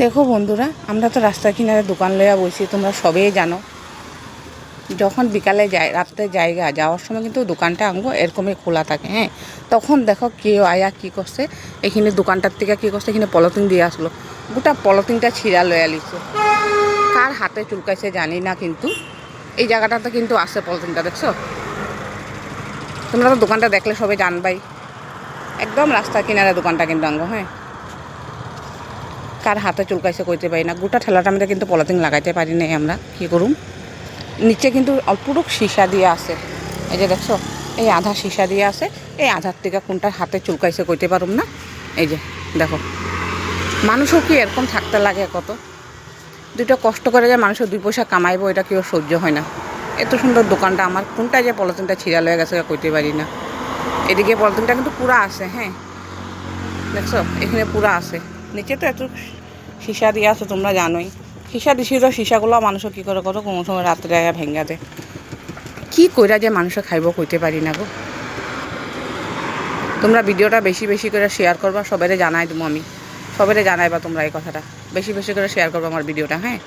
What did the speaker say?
দেখো বন্ধুরা, আমরা তো রাস্তার কিনারে দোকান লইয়া বসি, তোমরা সবেই জানো। যখন বিকালে যাই, রাত্রে জায়গা যাওয়ার সময় কিন্তু দোকানটা আঙ্গো এরকমই খোলা থাকে। হ্যাঁ, তখন দেখো কেউ আয়া কী করছে, এখানে দোকানটার থেকে কী করছে, এখানে পলিথিন দিয়ে আসলো, গোটা পলিথিনটা ছিঁড়া লইয়া লিছে। কার হাতে চুলকাইছে জানি না, কিন্তু এই জায়গাটাতে কিন্তু আছে পলিথিনটা, দেখছো? তোমরা তো দোকানটা দেখলে সবাই জানবাই, একদম রাস্তার কিনারে দোকানটা কিন্তু আঙ্গো। হ্যাঁ, কার হাতে চুলকাইছে কইতে পারি না। গোটা ঠেলাটা মধ্যে কিন্তু পলিথিন লাগাইতে পারি নাই আমরা, কী করুম। নিচে কিন্তু অল্পটুকু সীসা দিয়ে আছে, এই যে দেখছো, এই আধা সীসা দিয়ে আছে। এই আধার থেকে কোনটার হাতে চুলকাইছে কইতে পারুম না। এই যে দেখো, মানুষও কি এরকম থাকতে লাগে কত? দুটো কষ্ট করে যে মানুষের 2 পয়সা কামাইবো, এটা কেউ সহ্য হয় না। এত সুন্দর দোকানটা আমার, কোনটা যে পলিথিনটা ছিঁড়া লয়ে গেছে কইতে পারি না। এদিকে পলিথিনটা কিন্তু পুরা আছে। হ্যাঁ, দেখছো, এখানে পুরা আছে। নিচে তো এত সীসা দিয়ে আছে, তোমরা জানোই। সীসা দিছি তো, সীসাগুলো মানুষও কী করে করো, কোনো সময় রাত্রে আয়া ভেঙ্গা দেয়। কী কইরা যে মানুষে খাইব কইতে পারি না গো। তোমরা ভিডিওটা বেশি বেশি করে শেয়ার করবা, সবাইরে জানাই দেবো আমি। সবাইরে জানাইবা তোমরা এই কথাটা, বেশি বেশি করে শেয়ার করবা আমার ভিডিওটা। হ্যাঁ।